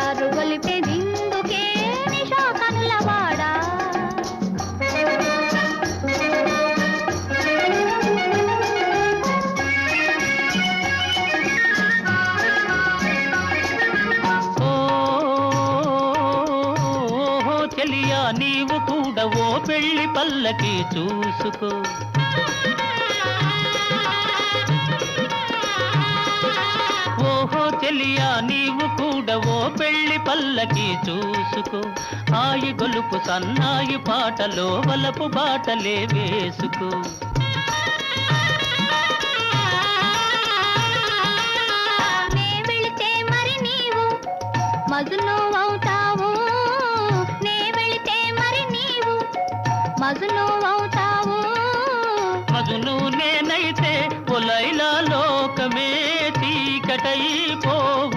నిటారు గొలిపెదిందుకే నిషా కనులవాడా చెలియా నీవు కూడా ఓ పెళ్లి పల్లకి చూసుకో ఓహో చెలియా నీవు కూడా ఓ పెళ్లి పల్లకి చూసుకో హాయి గొలుపు సన్నాయి పాటలో వలపు బాటలే వేసుకో నే వెళితే మరి నీవు మజును అవుతావు నే వెళితే మరి నీవు మజును అవుతావు మజును నేనైతే ఒలైలా లోకమే చీకటైపోవు